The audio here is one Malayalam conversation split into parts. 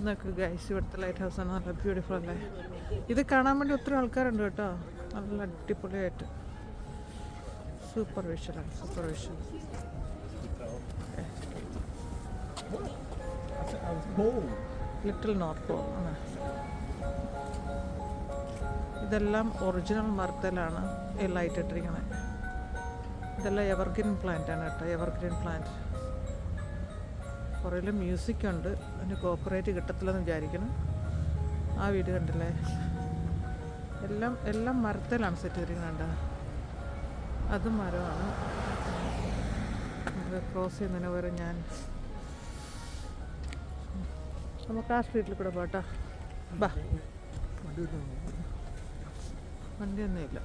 നോക്ക് ഗൈസ്, ഇവിടുത്തെ ലൈറ്റ് ഹൗസാണ്. നല്ല ബ്യൂട്ടിഫുൾ അല്ലേ? ഇത് കാണാൻ വേണ്ടി ഒത്തിരി ആൾക്കാരുണ്ട് കേട്ടോ. നല്ല അടിപൊളിയായിട്ട് സൂപ്പർ വിഷ്വലാണ്, super visual. Little North Pole ആണ്. ഇതെല്ലാം ഒറിജിനൽ മരത്തിലാണ് ഈ ലൈറ്റ് ഇട്ടിരിക്കുന്നത്. ഇതെല്ലാം എവർഗ്രീൻ പ്ലാന്റ് ആണ് കേട്ടോ, എവർഗ്രീൻ പ്ലാന്റ്. കുറേ മ്യൂസിക് ഉണ്ട്. അതിന് കോപ്പറേറ്റ് കിട്ടത്തില്ലെന്ന് വിചാരിക്കണം. ആ വീട് കണ്ടില്ലേ? എല്ലാം മരത്തിലാണ് സെറ്റ് ചെയ്തിരിക്കുന്നുണ്ട്. അത് മരമാണ്. ക്രോസ് ചെയ്യുന്നതിന് പകരം നമുക്ക് ആ സ്ട്രീറ്റിൽ കൂടെ പോട്ടാ. ബാ, വണ്ടിയൊന്നുമില്ല.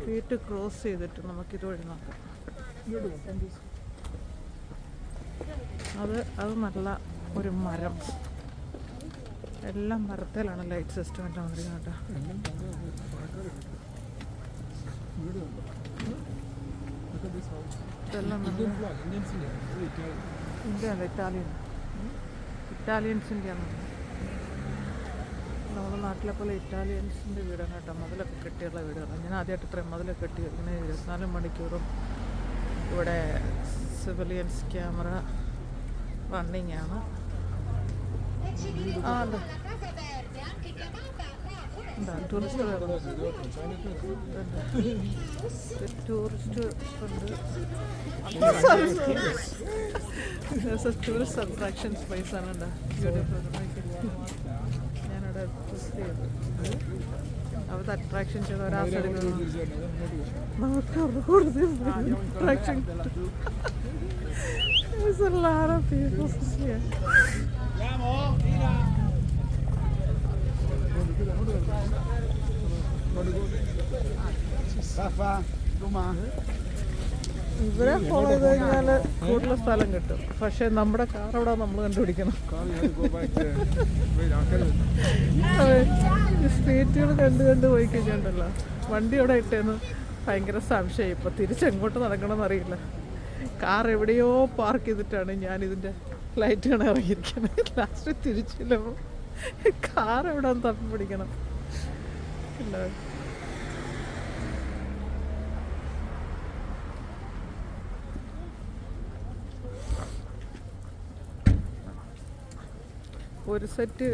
വീട് ക്രോസ് ചെയ്തിട്ട് നമുക്കിത് വഴി നോക്കാം. അത് നല്ല ഒരു മരം. എല്ലാം മരത്തിലാണ് ലൈറ്റ് സിസ്റ്റം എല്ലാം വന്നിരിക്കുന്നത് കേട്ടോ. ഇതെല്ലാം ഇന്ത്യയല്ല, ഇറ്റാലിയൻസിൻ്റെയാണ്. നമ്മുടെ നാട്ടിലെ പോലെ ഇറ്റാലിയൻസിൻ്റെ വീടാണ് കേട്ടോ. മതിലൊക്കെ കെട്ടിയുള്ള വീടുകളാണ്. ഞാൻ ആദ്യമായിട്ട് ഇത്രയും മതിലൊക്കെ കെട്ടി ഇങ്ങനെ 24 മണിക്കൂറും ഇവിടെ സിവിലിയൻസ് ക്യാമറ റണ്ണിങ് ആണ്. ടൂറിസ്റ്റ് ടൂറിസ്റ്റ് അട്രാക്ഷൻസ് പ്ലേസ് ആണ് കേട്ടോ. ഞാനവിടെ വിസിറ്റ് ചെയ്തു. അവിടുത്തെ അട്രാക്ഷൻ ചെയ്ത ഒരാസെടുക്കുന്നു. നമുക്ക് അവരുടെ കൂടുതൽ അട്രാക്ഷൻ കിട്ടും. There's a lot of people here. ഇവരെ ഫോളോ ചെയ്ത് കഴിഞ്ഞാൽ കൂടുതൽ സ്ഥലം കിട്ടും. പക്ഷെ നമ്മുടെ കാർ അവിടെ നമ്മൾ കണ്ടുപിടിക്കണം. സ്ട്രീറ്റുകൾ കണ്ട് പോയി കഴിഞ്ഞിട്ടുണ്ടല്ലോ, വണ്ടി അവിടെ ഇട്ടേന്ന് ഭയങ്കര സംശയം. ഇപ്പം തിരിച്ചെങ്ങോട്ട് നടക്കണമെന്ന് അറിയില്ല. കാർ എവിടെയോ പാർക്ക് ചെയ്തിട്ടാണ് ഞാനിതിൻ്റെ ലൈറ്റ് കാണാൻ ഇറങ്ങിയിരിക്കുന്നത്. ലാസ്റ്റ് തിരിച്ചില്ല. കാർ എവിടെ തപ്പി പിടിക്കണം. ഒരു സെറ്റ്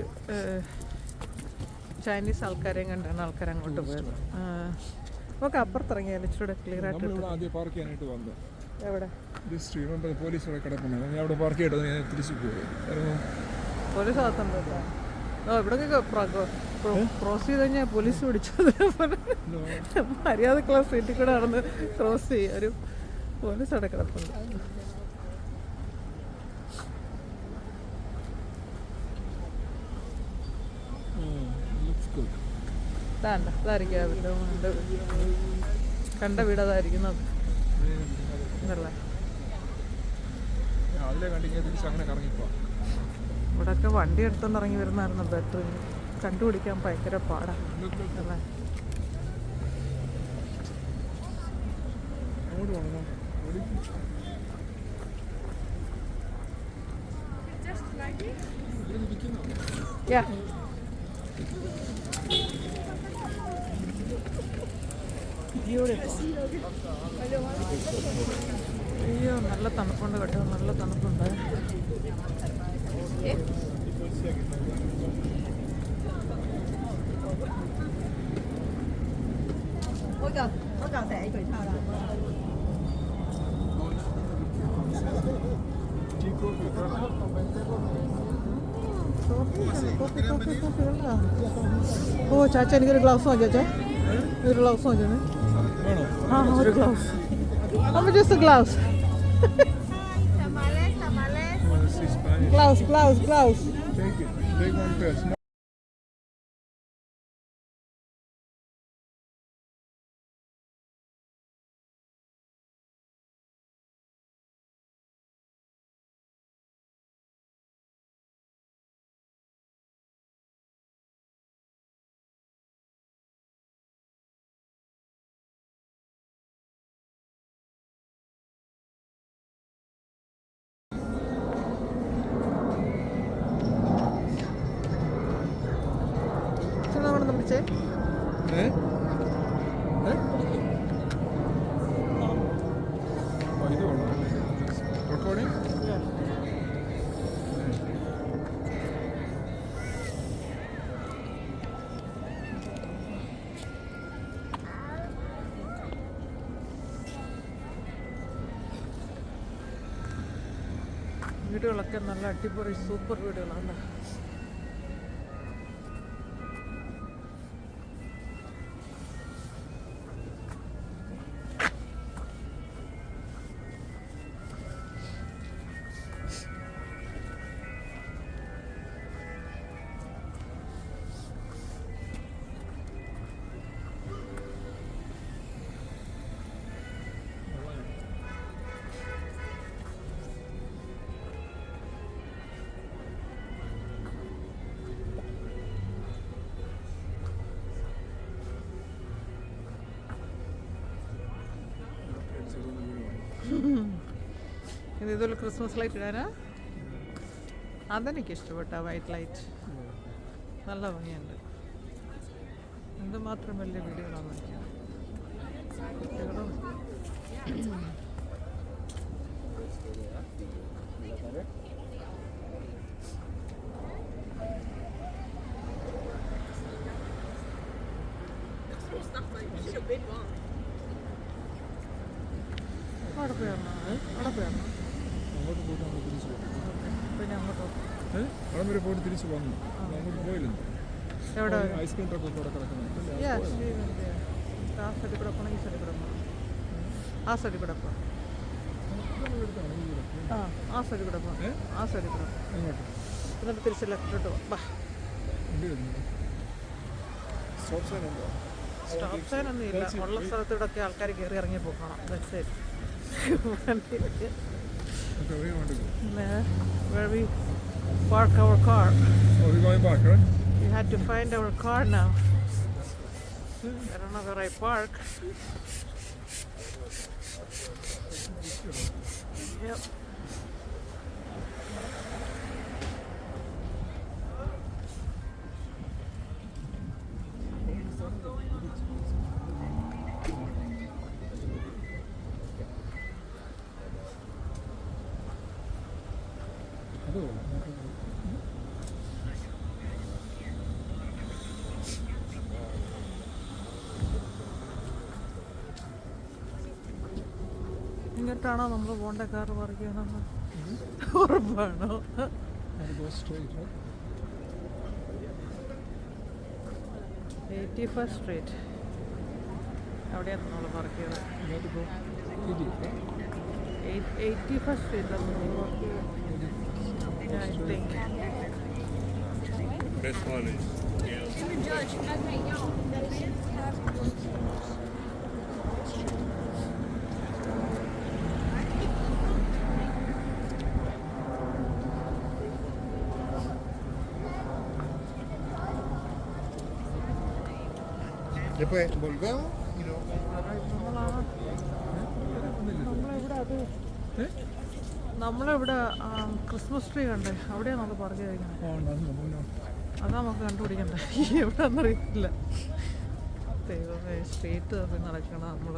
ചൈനീസ് ആൾക്കാരെയും കണ്ടാണ് ആൾക്കാർ അങ്ങോട്ട് പോയത്. നമുക്ക് അപ്പുറത്തിറങ്ങിയാൽ ഇച്ചിരി ക്ലിയർ ആയിട്ട്. എവിടെ പോലീസ് പാർക്ക് ചെയ്തിട്ട് ഞാൻ തിരിച്ചു പോകും. പോലീസ് അകത്തുണ്ടോ? ഇവിടെ ക്രോസ് ചെയ്ത് കഴിഞ്ഞാൽ പോലീസ് പിടിച്ചത്. മര്യാദക്കുള്ള സ്ട്രീറ്റിൽ കൂടെ നടന്ന് ക്രോസ് ചെയ്യുക. ഒരു പോലീസ് അവിടെ കിടപ്പുണ്ട്. അതായിരിക്കും കണ്ട വീട് അതായിരിക്കുന്നത്. ഇവിടെയൊക്കെ വണ്ടി എടുത്തോണ്ട് ഇറങ്ങി വരുന്നതായിരുന്നു ബെറ്റർ. കണ്ടുപിടിക്കാൻ ഭയങ്കര പാടാണ് അല്ലേ? അയ്യോ, നല്ല തണുപ്പുണ്ട് കേട്ടോ, നല്ല തണുപ്പുണ്ട്. ഓ ചാച്ച, എനിക്കൊരു ഗ്ലൗസ് നോക്കിയാ ചാ, ഒരു ഗ്ലൗസ് നോക്കിയാണ്. ആ, ഒരു ഗ്ലൗസ്. അമ്മ just gloves. Gloves. Take it. Take one first. recording? Yeah. വീടുകളൊക്കെ നല്ല അടിപൊളി സൂപ്പർ വീടുകളാണ്. ഇതൊരു ക്രിസ്മസ് ലൈറ്റ് ഇടാനാ? അതെനിക്ക് ഇഷ്ടപ്പെട്ട വൈറ്റ് ലൈറ്റ് നല്ല ഭംഗിയുണ്ട്. എന്തുമാത്രം വലിയ വീടുകളാണ് കുട്ടികളും അവിടെ പോയാണോ? അവിടെ പോയാണോ? അങ്ങോട്ട് പോയിട്ട് നമ്മൾ തിരിച്ചു പോകും. പിന്നെ അങ്ങോട്ടോ? അവിടെ വരെ പോയിട്ട് തിരിച്ചു വന്നു. അങ്ങോട്ട് പോയില്ലെന്ന്. എവിടെ? ഐസ്ക്രീം ട്രക്കൊക്കെ അവിടെ കിടക്കുന്നുണ്ട്. ആ സൈഡിൽ കൂടെ പോകണം, ഈ സൈഡിൽ കൂടെ പോകണം. ആ സൈഡിൽ കൂടെ പോകാം. ആ സൈഡിൽ കൂടെ പോകാം. ആ സൈഡിൽ കൂടെ അങ്ങോട്ട് എന്നിട്ട് തിരിച്ച് ലെഫ്റ്റോട്ട് പോകാം. ബാ. സ്റ്റോപ്പ് സൈൻ ഉണ്ടോ? സ്റ്റോപ്പ് സൈൻ ഒന്നും ഇല്ല. ഉള്ള സ്ഥലത്തൂടെയൊക്കെ ആൾക്കാർ കയറി ഇറങ്ങി പോകണം. That's it. Where we park our car. Oh, we're going back, right? We had to find our car now. I don't know where I park. Yep. ഇങ്ങോട്ടാണോ നമ്മൾ പോകേണ്ട? കാർ പാർക്ക് ചെയ്യണമെന്ന് ഉറപ്പാണോ? 81st സ്ട്രീറ്റ് അവിടെയാണ് നമ്മൾ പാർക്ക് ചെയ്തത്. 81st സ്ട്രീറ്റിലാണ് നമ്മൾ പാർക്ക് ചെയ്തത്. I think. Best one is, Después volvemos y nos നമ്മളിവിടെ ക്രിസ്മസ് ട്രീ കണ്ടേ, അവിടെയാണ് നമ്മൾ പാർക്ക് ചെയ്തിരിക്കുന്നത്. അതാ നമുക്ക് കണ്ടുപിടിക്കണ്ടേ, എവിടെയാണെന്നറിയില്ല. ദൈവമേ, സ്ട്രീറ്റ് തപ്പി നടക്കണം നമ്മൾ.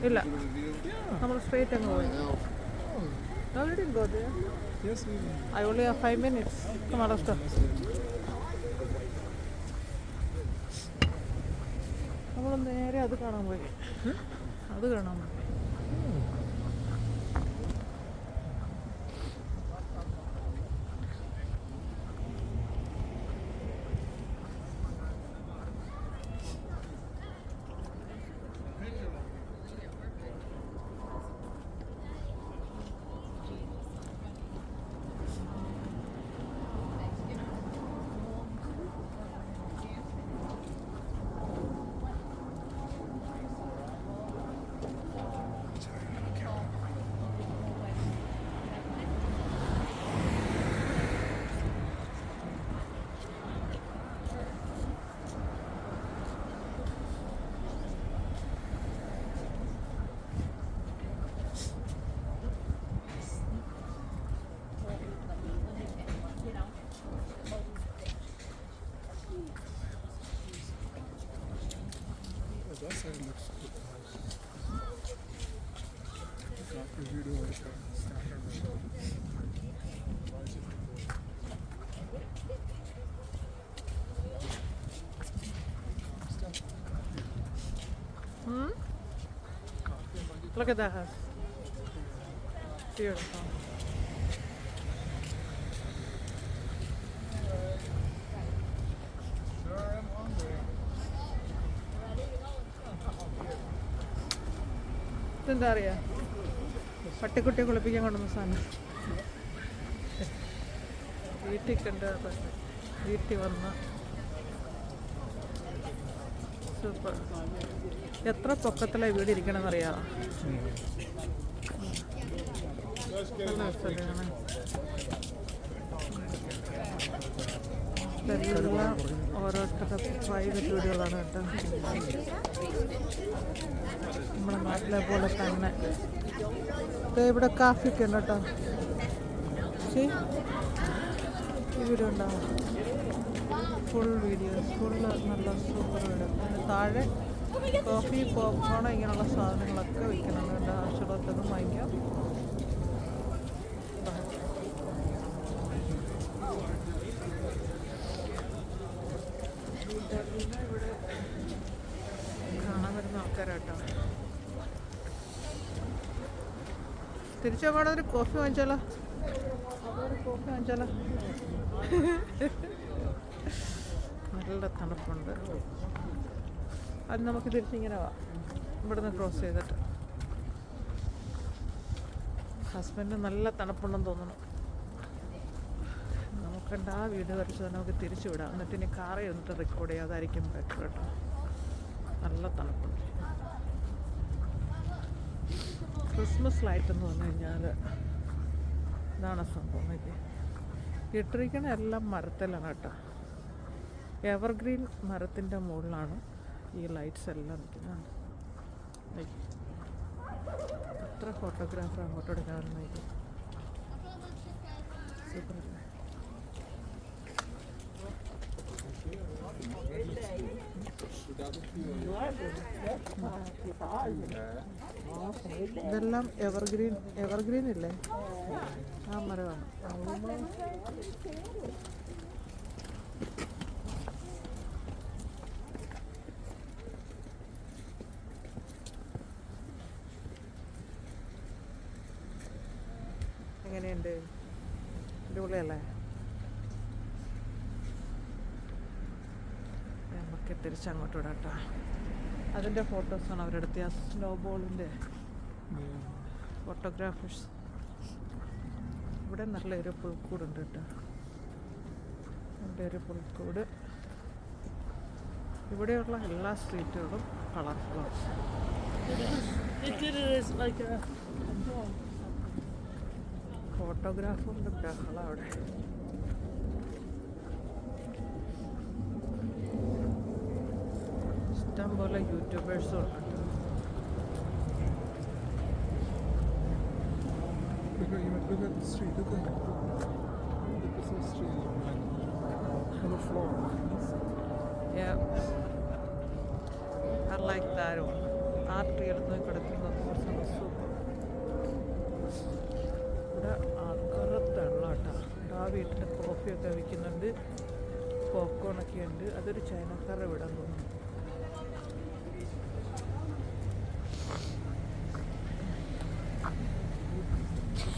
ഇല്ല, നമ്മൾ സ്ട്രേറ്റ് അങ്ങ് പോയി. I only have 5 minutes. Come on, let's go. നമ്മൾ നേരെ അത് കാണാൻ പോയി. അത് കാണാൻ പോയി. That side looks good. After video, I Hmm? Look at that house. Beautiful. Sure am hungry. ഇതെന്താ അറിയാ പട്ടിക്കുട്ടിയെ കുളിപ്പിക്കാൻ കൊണ്ടുവന്ന സാധനം വീട്ടിൽ കണ്ട് വീട്ടിൽ വന്ന് സൂപ്പർ. എത്ര പൊക്കത്തിലാണ് വീട് ഇരിക്കണമെന്ന് അറിയാമോ? നല്ല രസമാണ്. ഇതെല്ലാം ഓരോരുത്തരുടെ പ്രൈവറ്റ് വീടുകളാണ് കേട്ടോ. നമ്മുടെ നാട്ടിലെ പോലെ തന്നെ ഇവിടെ കാഫിയൊക്കെ ഉണ്ട് കേട്ടോ. ഈ വീഡിയോ ഉണ്ടാവും. ഫുൾ വീഡിയോസ് ഫുള്ള് നല്ല സൂപ്പർ വീഡിയോ. അതിന് താഴെ കോഫി പോപ്കോൺ ഇങ്ങനെയുള്ള സാധനങ്ങളൊക്കെ വയ്ക്കുന്നുണ്ട്. എൻ്റെ ആവശ്യമുള്ളതൊക്കെ വാങ്ങിക്കാം. ഇവിടെ കാണാൻ വരുന്ന ആൾക്കാരാട്ടോ. തിരിച്ചങ്ങോട്ട് ഒരു കോഫി വാങ്ങിച്ചാലോ? അതൊരു കോഫി വാങ്ങിച്ചാലോ? നല്ല തണുപ്പുണ്ട്. അത് നമുക്ക് തിരിച്ചിങ്ങനെ പോവാം. ഇവിടുന്ന് ക്രോസ് ചെയ്തിട്ട്. ഹസ്ബൻഡ് നല്ല തണുപ്പുണ്ടെന്ന് തോന്നുന്നു. നമുക്കുണ്ട് ആ വീട് വരച്ച് തന്നെ നമുക്ക് തിരിച്ചു വിടാം. എന്നിട്ട് ഇനി കാറ് എന്നിട്ട് റെക്കോർഡ് ചെയ്യാം. അതായിരിക്കും ബെറ്റർ കേട്ടോ. നല്ല തണുപ്പുണ്ട്. ക്രിസ്മസ് ലൈറ്റ് എന്ന് പറഞ്ഞു കഴിഞ്ഞാൽ ഇതാണ് സംഭവം. ഇട്ടിരിക്കണ എല്ലാം മരത്തിലാണ് കേട്ടോ. എവർഗ്രീൻ മരത്തിൻ്റെ മുകളിലാണ് ഈ ലൈറ്റ്സ് എല്ലാം നിൽക്കുന്നത്. എത്ര ഫോട്ടോഗ്രാഫർ അങ്ങോട്ട് എടുക്കാറുണ്ട്. സൂപ്പർ അല്ലേ? ഇതെല്ലാം എവർഗ്രീൻ ഇല്ലേ? ആ മരമാണ്. എങ്ങനെയുണ്ട്? അടിപൊളിയല്ലേ? നമുക്ക് തിരിച്ചങ്ങോട്ട് വിടാം കേട്ടോ. അതിൻ്റെ ഫോട്ടോസാണ് അവരെടുത്ത. ആ സ്നോ ബോളിൻ്റെ ഫോട്ടോഗ്രാഫേഴ്സ്. ഇവിടെ നല്ലൊരു പുൽക്കൂടുണ്ട് കേട്ടോ. ഇവിടെ ഒരു പുൽക്കൂട്. ഇവിടെയുള്ള എല്ലാ സ്ട്രീറ്റുകളും കളർഫുള്ളാണ്. ഫോട്ടോഗ്രാഫറിൻ്റെ ബഹളം അവിടെ. ഇഷ്ടം പോലെ യൂട്യൂബേഴ്സും ഉണ്ട്. Look at the street. Look at the street. On the floor. Yeah. I like that one. ആ ട്രീ എടുത്ത് കിടക്കുന്നത് സൂപ്പർ. ഇവിടെ കറുത്തുള്ള കേട്ടോ. ആ വീട്ടിൽ കോഫിയൊക്കെ വിൽക്കുന്നുണ്ട്. പോപ്കോണൊക്കെ ഉണ്ട്. അതൊരു ചൈനക്കാരുടെ വീടാൻ തോന്നുന്നു.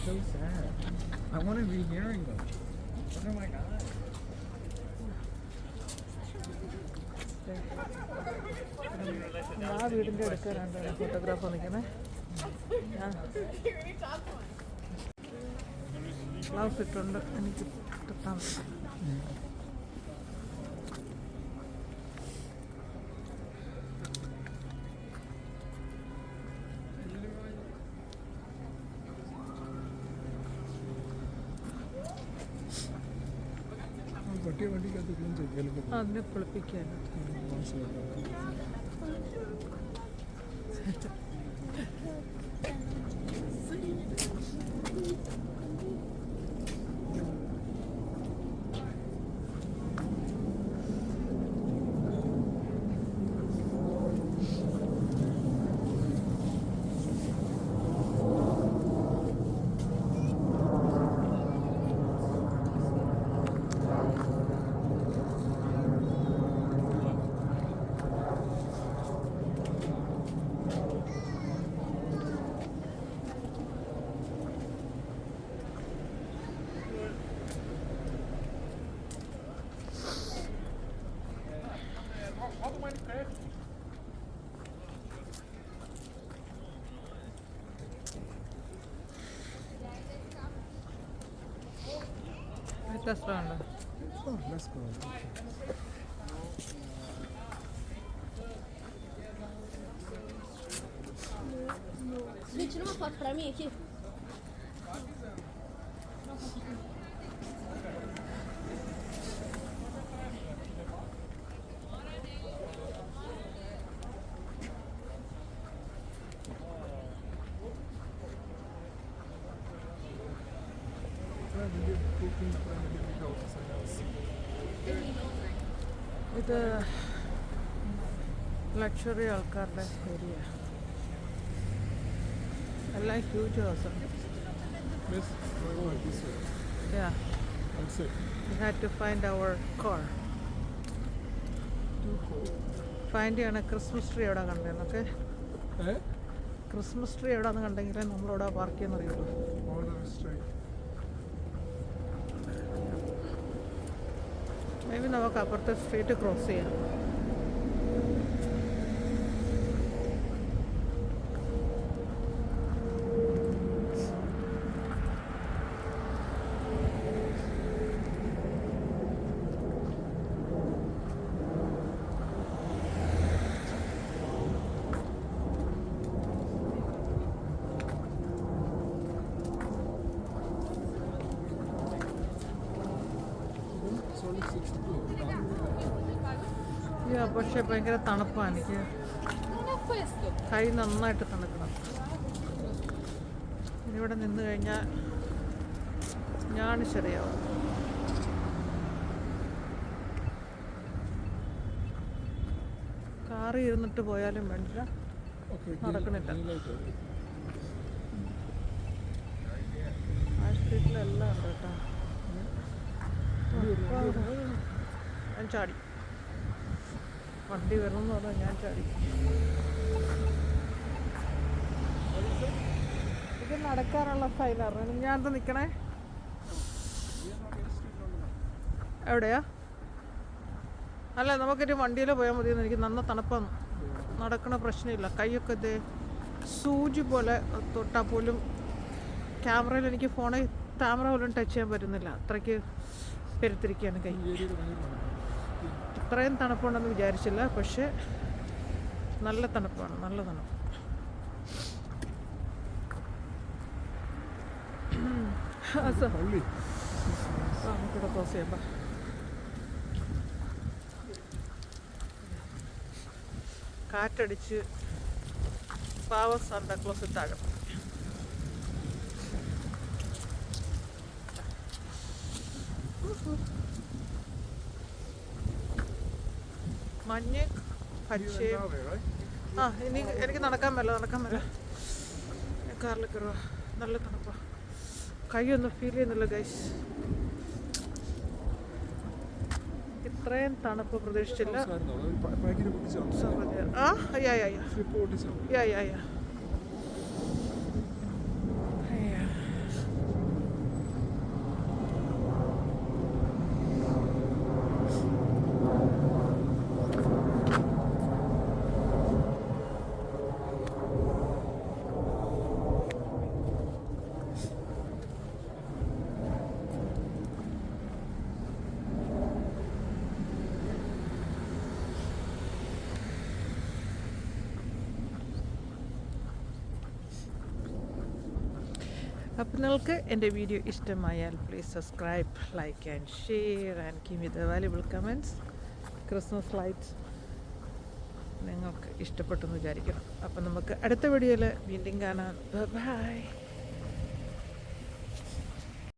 So sad. I want to be hearing them. Oh my God. ആ വീടിൻ്റെ അടുക്കാനാണ് ഫോട്ടോഗ്രാഫർ നിൽക്കുന്നത്. ഗ്ലൗസ് ഇട്ടുണ്ട്. എനിക്ക് കിട്ടാൻ വണ്ടിക്കകത്ത് ക്ലീൻ ചെയ്യില്ല. അതിനെ കുളിപ്പിക്കാൻ ടെസ്ല ഉണ്ടോ? Oh, let's go. Gente, tira uma foto pra mim aqui. Family cooking, family houses and else. ഇത് ലക്ഷറി ആൾക്കാരുടെ ഏരിയ. എല്ലാം huge house. Miss, oh, this way. Yeah, That's it. we had to find our car. Too cold. Find ചെയ്യണം ക്രിസ്മസ് ട്രീ എവിടെ കണ്ടേന്നൊക്കെ. Eh? ക്രിസ്മസ് ട്രീ എവിടെയാണെന്ന് കണ്ടെങ്കിലേ നമ്മളവിടെ പാർക്ക് ചെയ്യുന്ന അറിയുള്ളൂ. Order straight. മേ ബി നമുക്ക് അപ്പുറത്തെ സ്ട്രീറ്റ് ക്രോസ് ചെയ്യാം. It's only 62. പക്ഷേ ഭയങ്കര തണുപ്പാണ്. എനിക്ക് Non è questo. കൈ നന്നായിട്ട് തണുക്കണം. ഇനിയിവിടെ നിന്ന് കഴിഞ്ഞാൽ ഞാൻ ശരിയാവും. കാറിൽ ഇരുന്നിട്ട് പോയാലും വേണ്ടില്ല. Okay, നടക്കണില്ല. later. ആ സ്ട്രീറ്റിലെല്ലാം ഉണ്ട് കേട്ടോ. ഞാൻ ചാടി. വണ്ടി വരണമെന്ന് പറഞ്ഞാൽ ഞാൻ ചാടി. ഇത് നടക്കാനുള്ള ഫൈലാണ്. ഞാൻ എന്താ നിൽക്കണേ? എവിടെയാ? അല്ല, നമുക്കൊരു വണ്ടിയിൽ പോയാൽ മതിയെന്ന്. എനിക്ക് നന്ന തണുപ്പാണ്. നടക്കണ പ്രശ്നമില്ല. കൈയൊക്കെ ഇതേ സൂചി പോലെ തൊട്ടാൽ പോലും ക്യാമറയിൽ എനിക്ക് ഫോണിൽ ക്യാമറ പോലും ടച്ച് ചെയ്യാൻ പറ്റുന്നില്ല. അത്രയ്ക്ക് പെരുത്തിരിക്കുകയാണ് കൈ. ഈ ഏരിയയിൽ ഭയങ്കര തണുപ്പാണ്. ഇത്രയും തണുപ്പുണ്ടെന്ന് വിചാരിച്ചില്ല. പക്ഷേ നല്ല തണുപ്പാണ്, നല്ല തണുപ്പ്. പള്ളി. നമുക്കിവിടെ ക്രോസ് ചെയ്യാം. കാറ്റടിച്ച് പാവ സാന്താക്ലോസ് താഴെ. മഞ്ഞ് പച്ചയും. Here, right? ആ, ഇനി എനിക്ക് നടക്കാൻ മേല. കാറിൽ കയറുക. നല്ല തണുപ്പാ. കൈയൊന്നും ഫീൽ ചെയ്യുന്നില്ല ഗൈസ്. ഇത്രയും തണുപ്പ് പ്രതീക്ഷിച്ചില്ല. ആയിരുന്നോ? അത് പാക്കിന് പൊട്ടിച്ചാണോ? ആ, യാ യാ യാ സ്ലിപ്പ് പൊട്ടിച്ചാണോ? യാ യാ യാ. അപ്പോൾ നിങ്ങൾക്ക് എൻ്റെ വീഡിയോ ഇഷ്ടമായാൽ please subscribe, like and share and give me the valuable comments. Christmas lights നിങ്ങൾക്ക് ഇഷ്ടപ്പെട്ടെന്ന് വിചാരിക്കണം. അപ്പം നമുക്ക് അടുത്ത വീഡിയോയിൽ വീണ്ടും കാണാം. ബൈ.